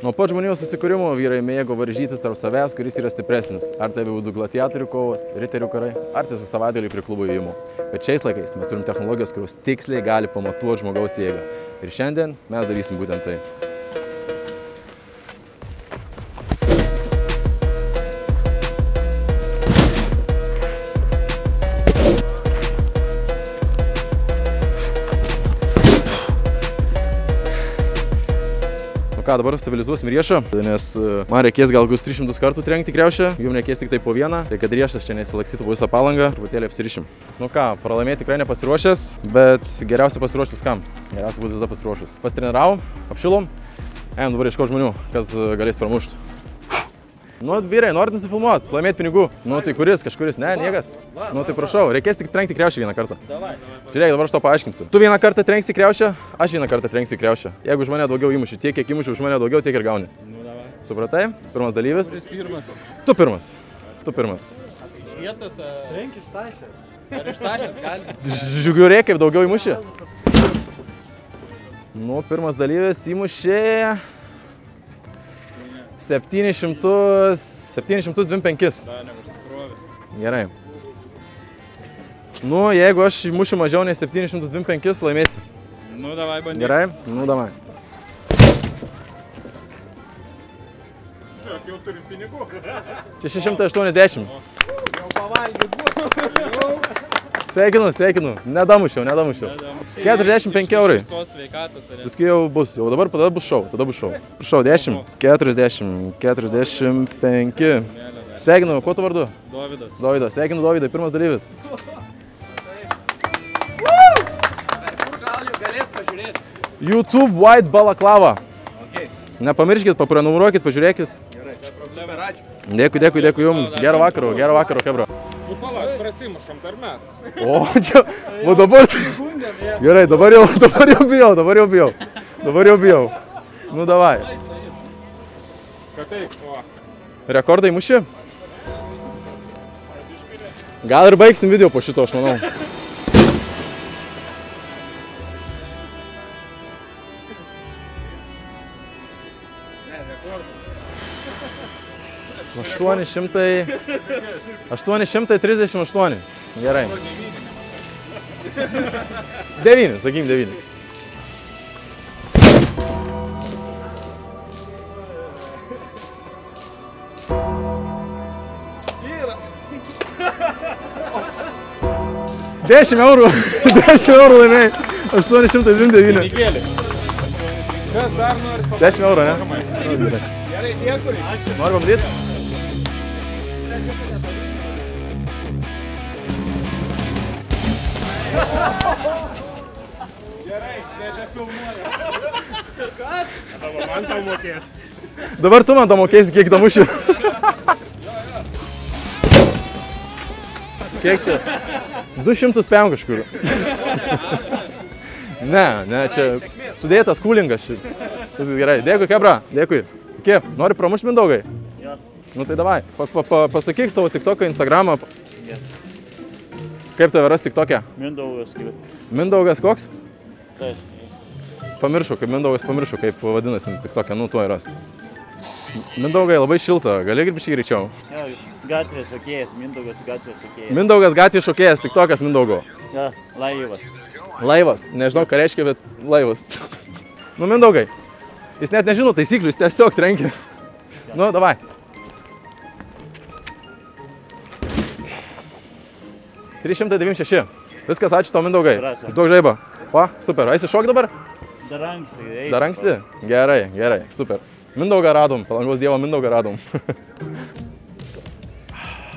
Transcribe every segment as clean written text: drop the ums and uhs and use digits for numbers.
Nuo pat žmonių susikūrimo vyrai mėgo varžytis tarp savęs, kuris yra stipresnis. Ar tai būtų gladiatorių kovos, riterių karai, ar tiesiog savaitgalį prie klubų įėjimų. Bet šiais laikais mes turim technologijos, kurios tiksliai gali pamatuoti žmogaus jėgą. Ir šiandien mes darysim būtent tai. Dabar stabilizuosim riešą, nes man reikės gal 300 kartų trenkti kriaušę, jums reikės tik tai po vieną, tai kad riešas čia nesilakstytų po visą palangą, truputėlį apsirišim. Nu ką, pralaimėti tikrai nepasiruošęs, bet geriausia pasiruoštis kam? Geriausia būtų visada pasiruošus. Pasitreniravom, apšilom, ėjom dabar ieškoti žmonių, kas galės pramušti. Nu, vyrai, norit nusifilmuoti, laimėti pinigų. Nu, tai kuris, kažkuris, ne, niekas. Nu, tai prašau, reikės tik trenkti kriaušę vieną kartą. Žiūrėk, dabar aš to paaiškinsiu. Tu vieną kartą trenksi kriaušę, aš vieną kartą trenksiu kriaušę. Jeigu už mane daugiau įmuši, tiek, kiek įmuši už mane daugiau, tiek ir gauni. Supratai? Pirmas dalyvis. Tu pirmas. Tu pirmas. Vietos trenki iš tašės. Ar iš tašės gali? Žiūrėk, kaip daugiau įmuši. Nu, pirmas dalyvis įmušė 725. Gerai. Nu, jeigu aš įmušiu mažiau nei 725, laimėsiu. Nu, davai bandyk. Gerai? Nu, davai. Jau turim pinigų. 680. Jau pavalgyt buvo. Sveikinu. Nedamušiau. 45 eurai. Visos sveikatos. Paskui jau bus. Jau dabar bus šou. Prašau, 10. 45. Sveikinu, kuo tu vardu? Dovydas. Sveikinu, Dovydai, pirmas dalyvis. Kur gal jau galės pažiūrėti? YouTube White Balaklava. Nepamirškit, paprenumeruokit, pažiūrėkit. Gerai, problema, ačiū. Dėkui jums. Gero vakaro, hebra. Nu, palauk, prasimušam dar mes. O, čia, o dabar... Gerai, dabar jau bijau. Nu, davai. Kad taip, o. Rekordai muši? Gal ir baigsim video po šito, aš manau. Ne, rekordai. 838. Gerai. 9, sakykim 9. Yra. 10 eurų. 10 eurų laimėjai. 829. Pinigėlį. Kas dar nori? 10 eurų, ne? Gerai, dėkui. Ačiū. Nori pabandyti? Gerai, nebefilmuoja. Kas? Man tau mokės. Dabar tu man to mokėsi, kiek damušiu. Kiek čia? 200 pėm kažkur. Ne, čia sudėtas kūlingas. Viskas gerai. Dėkui, hebra. Dėkui. Iki, nori pramušti Mindaugai? Jo. Nu tai davai. Pasakyk savo TikToką, Instagramą. Kaip tave ras TikTok'e? Mindaugas. Mindaugas koks? Taip. Pamiršau, kaip vadinasi TikTok'e, nu tuo ras. Mindaugai, labai šilta, gali biškį greičiau. Ja, gatvės šokėjas, Mindaugas gatvės šokėjas. Mindaugas gatvės šokėjas, TikTok'as Mindaugo. Ja, laivas. Laivas, nežinau ką reiškia, bet laivas. Nu Mindaugai, jis net nežino taisyklių, jis tiesiog trenkia. Nu, davai. $396. Viskas, ačiū tau Mindaugai. Duok žaibą. O, super, eisi šok dabar? Dar anksti. Dar anksti? Gerai, super. Mindaugą radom, Palangos dievo Mindaugą radom.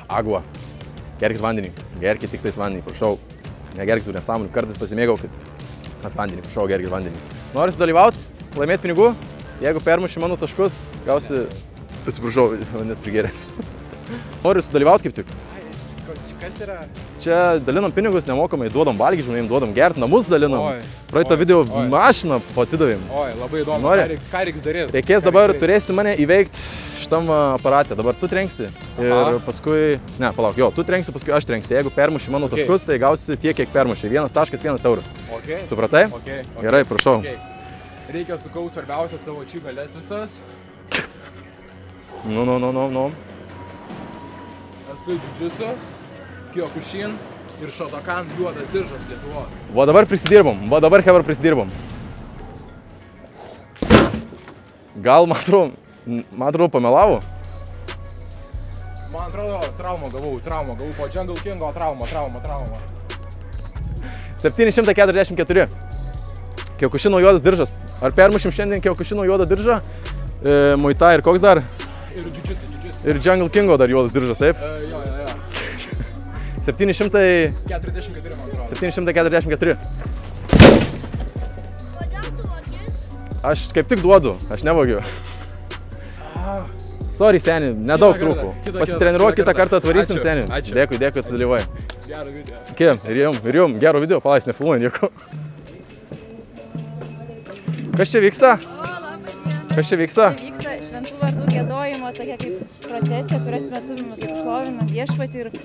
Agua. Gerkit vandenį. Gerkit tik tais vandenį, prašau. Negerkit tų nesąmonių, kartais pasimėgaukit. At vandenį, prašau, gerkit vandenį. Norisi dalyvauti, laimėti pinigų. Jeigu permuši mano taškus, gausi... Atsiprašau, nes prigerės. Noriu sudalyvauti kaip tik. Kas yra? Čia dalinam pinigus nemokamai, duodam valgyti žmonėms, duodam gerti, namus dalinam. Praeitą video mašiną atidavėm. Oi, labai įdomu. Nori? Ką reiks daryti? Reikės dabar, turėsi mane įveikti šitam aparate. Dabar tu trenksi ir paskui... Ne, palauk, jo, tu trenksi, paskui aš trenksiu. Jeigu permuši mano taškus, tai gausi tiek, kiek permuši. 1,1 euras. Supratai? Gerai, prašau. Reikia sukaus svarbiausias savo čigales visas. Nu. Esu jiu-jitsu, Kyokushin ir Shotokan juodas diržas Lietuvos. Va dabar prisidirbom. Gal, man atrodo, pamelavo? Man atrodo, traumą gavau po Jungle Kingo traumą. 744. Kyokushino juodas diržas. Ar permušim šiandien Kyokushino juodą diržą? Muay Thai ir koks dar? Ir jiu-jitsu. Ir Jungle Kingo dar juodas diržas, taip? Jo. 744, 44, man atrodo. 744. Aš kaip tik duodu, aš nevogiu. Sorry, seni, nedaug trūkų. Pasitreniruok, kitą kartą atvarysim, seni. Dėkui, atsidalyvai. Gerą video. Iki, ir jum, gero video, palais, nefilmuoju nieko. Kas čia vyksta? Vyksta šventų vardų giedojimo tokia kaip procesija, kurios metu kaip šlovinam viešpatį ir tai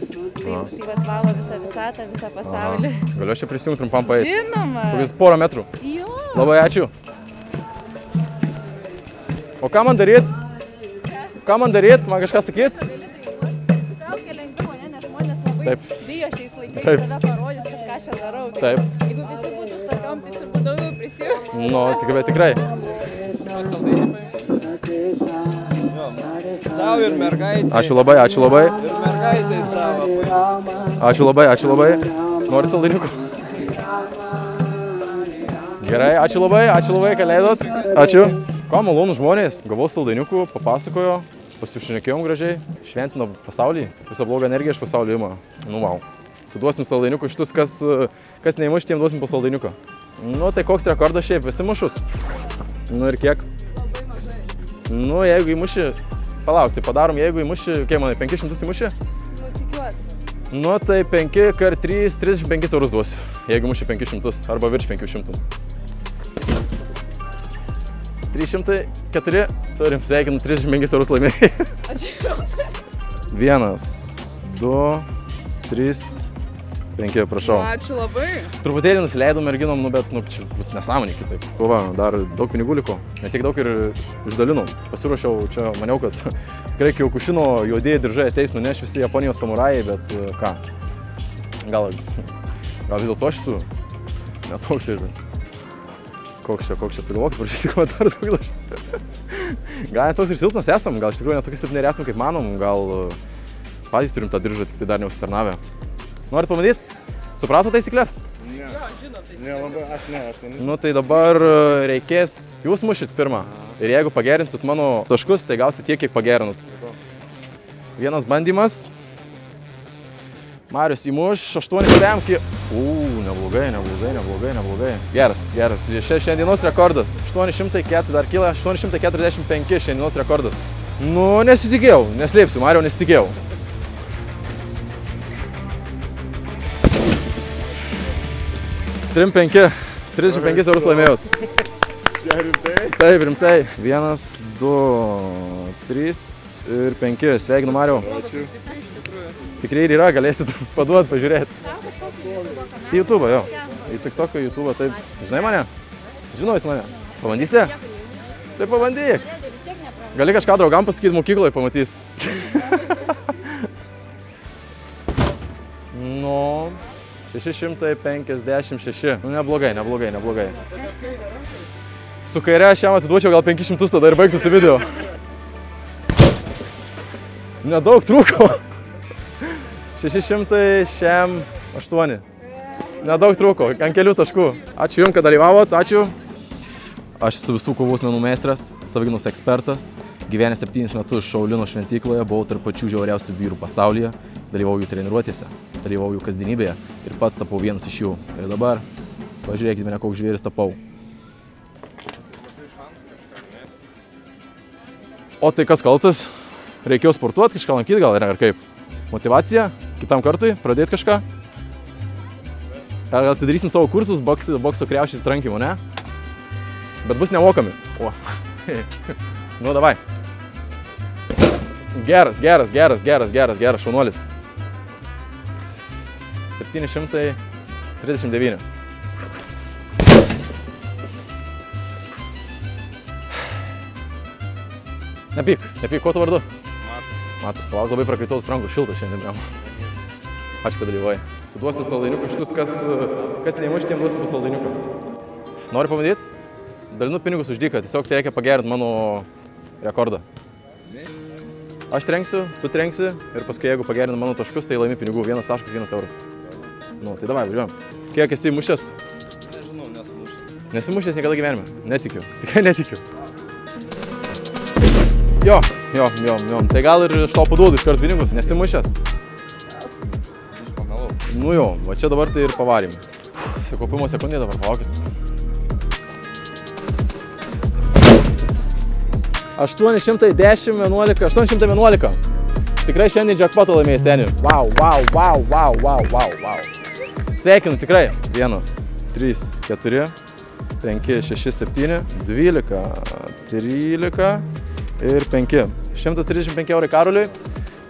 valo visą visatą, visą pasaulį. Galiu aš čia prisijungti trumpam paėti? Žinoma. Kokius porą metrų. Jo. Labai ačiū. O ką man daryt? Man kažką sakyt? Sutraukia lengviau, nes žmonės labai bijo šiais laikais save parodyti, ką aš darau. Taip. Jeigu visi būtų su tokiom, tai turbūt daugiau prisijungti. Nu, tikrai. Savo ir mergaitė. Ačiū labai. Ir mergaitė savo. Ačiū labai. Norit saldainiukų? Gerai, ačiū labai, kad leidot. Ačiū. Ko malonų žmonės, gavau saldainiukų, papasakojo, pasišnekėjom gražiai, šventino pasaulį, visą blogą energiją iš pasaulio ima. Nu, wow. Tu duosim saldainiukų šitus, kas neįmuš, tiem duosim po saldainiuką. Nu, tai koks rekordas šiaip, visi mušus. Nu ir kiek? Nu, jeigu įmuši, palauk, tai padarom, jeigu įmuši, kiek manai, 500 įmuši? Tikiuosi. Nu, tai 5 x 3, 35 eurus duosiu, jeigu muši 500 arba virš 500. 304, turim, sveikinu, 35 eurus laimėjai. Ačiū. 1, 2, 3, 5, prašau. Ačiū labai. Truputėlį nusileidom merginom, nu bet, čia nesąmonė kitaip. Va, dar daug pinigų liko, ne tiek daug ir išdalinom. Pasiruošiau, čia maniau, kad tikrai Kyokushino juodieji diržai ateis nuneš visi Japonijos samurajai, bet ką? Gal vis dėlto aš esu netoks ir... Koks čia, sugalvokit, parašykite komentarus, koks aš. Gal netoks ir silpnas esam, gal iš tikrųjų netokie silpni esam, kaip manom, gal patys turim tą diržą, tik tai dar neusitarnavę. Norit pamatyti? Suprato taisyklės? Ne. Jo, žinau tai. Ne, labai, aš ne. Nu tai dabar reikės, jūs mušit pirmą. Ir jeigu pagerinsit mano taškus, tai gausit tiek, kiek pagerinat. Vienas bandymas. Marius įmuš 8 remki. Neblogai. Geras. Šiandienos rekordas. 804, dar kyla 845 šiandienos rekordas. Nu, nesitikėjau, neslėpsiu, Mario, nesitikėjau. 35 eurus laimėjot. Čia rimtai? Taip, rimtai. 1, 2, 3 ir 5. Sveikinu, Mario. Ačiū. Tikrai ir yra, galėsit paduot, pažiūrėti. Į YouTube, jo. Į TikTok, YouTube, taip. Žinai mane? Žinau jis mane. Pabandysi? Tai pabandyk. Gali kažką draugam pasakyti mokykloje, pamatys. Nu, 656. Nu, neblogai. Su kaire aš jam atiduočiau gal 500 tada ir baigtųsi video. Nedaug trūko. 608. Nedaug trūko, ant kelių taškų. Ačiū jums, kad dalyvavot, ačiū. Aš esu visų kovos menų meistras, savigynos ekspertas. Gyvenęs 7 metus Šaulino šventykloje, buvau tarp pačių žiauriausių vyrų pasaulyje. Dalyvau jų treniruotėse, dalyvau jų kasdienybėje ir pats tapau vienas iš jų. Ir dabar pažiūrėkite mane, koks žvėris tapau. O tai kas kaltas? Reikėjo sportuoti, kažką lankyti gal, ar kaip? Motyvacija, kitam kartui, pradėti kažką? Gal atidarysim savo kursus, bokso kriaušės trankymo, ne? Bet bus nemokami. O. Nu, davai. Geras, šaunuolis. 739. Nepyk, kuo tu vardu? Matas, palauk, labai prakaituotas rankų, šiltas šiandien. Ačiū, kad dalyvauji. Tu duosi saldainiuką šitus, kas neįmuš, tiem duosi po saldainiuką. Nori pabandyti? Dalinu pinigus už dyką, tiesiog tai reikia pagerinti mano rekordą. Aš trenksiu, tu trenksi ir paskui jeigu pagerinu mano taškus, tai laimi pinigų 1 taškas 1 euras. Nu, tai davai, važiuojam. Kiek esi mušęs? Nežinau, nesimušęs. Nesimušęs niekada gyvenime? Netikiu, tikrai netikiu. Jo. Tai gal ir iš to paduodu iškart pinigus, nesimušęs? Aš pamelau. Nu jo, va čia dabar tai ir pavarėm. Sikaupimo sekundė dabar, palaukit. 810, 11, 811. Tikrai šiandien jackpotą laimėjai, seni. Wow. Sveikinu, tikrai. 1, 3, 4, 5, 6, 7, 12, 13 ir 5. 135 eurai Karoliui.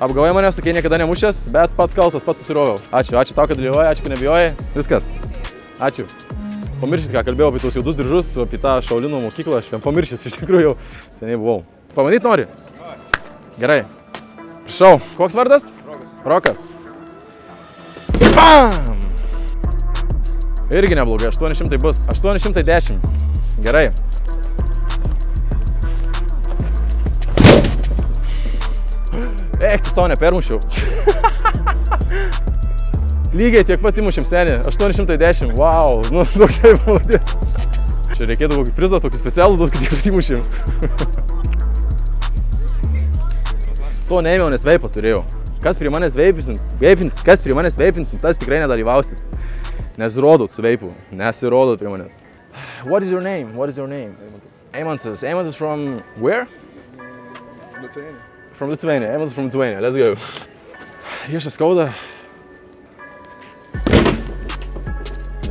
Apgavai mane, sakei, niekada nemušęs, bet pats kaltas, pats susiroviau. Ačiū tau, kad dalyvauji, ačiū, kad nebijojai. Viskas. Ačiū. Pamiršit, ką kalbėjau apie tuos juodus diržus, apie tą Šaulino mokyklą, aš vien pamiršęs, iš tikrųjų jau seniai buvau. Pabandyt nori? Gerai. Prašau. Koks vardas? Rokas. Bam! Irgi neblogai, 800 bus. 810. Gerai. Tu savo nepermušiau. Lygiai tiek pat įmušim, seni. 810. Wow. Nu, daug čia įmūdės. Čia reikėtų kokį prizą, tokį specialų, daug tiek pat įmušim. To neėmiau, nes veipą turėjau. Kas prie manęs veipinsit, tas tikrai nedalyvausit. Nesirodot su veipu. Nesirodot prie manęs. What is your name? Eimantas. Eimantas from where? Lithuania. From Lithuania. Eimantas from Lithuania. Let's go. Riešas skauda.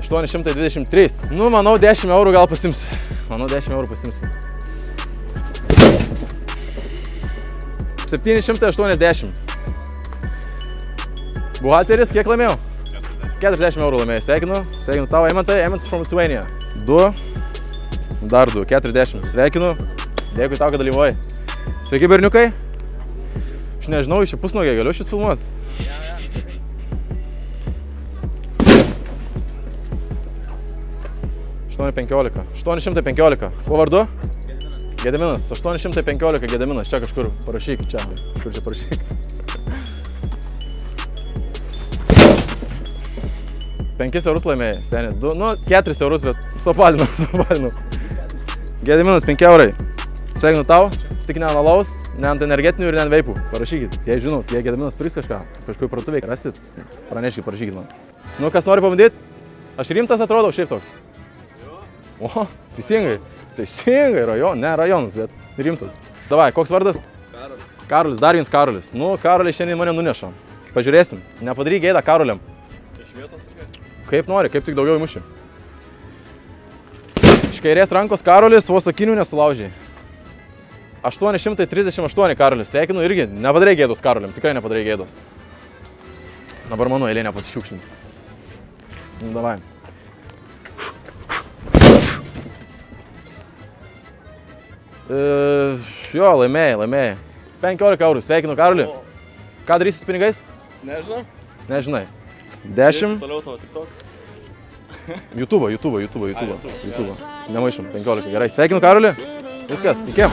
823. Nu, manau, 10 eurų gal pasimsi. 780. Buhalteris, kiek laimėjau? 40 eurų laimėjau. Sveikinu tau, Eimantai. Eimantas from Lithuania. 2. Dar 2. 40. Sveikinu. Dėkui tau, kad dalyvauji. Sveiki, berniukai. Aš nežinau, iš pusnuogė galiu šis filmuot. 815. Kuo vardu? Gediminas. 815 Gediminas. Čia kažkur parašyk. Čia parašyk. 5 eurus laimėjai, seni. 4 eurus, bet suapvalinau. Gediminas, 5 eurai. Sveikinu tau. Tik ne ant alaus, ne ant energetinių ir ne ant veipų. Parašykit. Jei žinot, jei Gediminas pirks kažkur parduotuvėj rasit, praneškit, parašykit man. Nu, kas nori pabandyti? Aš rimtas atrodau, šiaip toks. O, teisingai, ne rajonas, bet rimtas. Davai, koks vardas? Karolis, dar vienas Karolis. Nu, Karoliai šiandien mane nuneša. Pažiūrėsim, nepadaryk gėdą Karoliam. Iš vietos ar kaip? Kaip nori, kaip tik daugiau įmuši. Iš kairės rankos Karolis, vos akinių nesulaužiai. 838 Karolis, sveikinu irgi, nepadarai gėdos Karoliam, tikrai nepadarai gėdos. Dabar mano eilė nepasišiukšlinti. Nu, davai. Jo, laimėjai. 15 eurų, sveikinu Karolį. Ką darysi su pinigais? Nežinau. Nežinai. 10. Toliau tavo TikToks. YouTube. Nemaišom, 15. Gerai, sveikinu Karolį. Viskas, iki.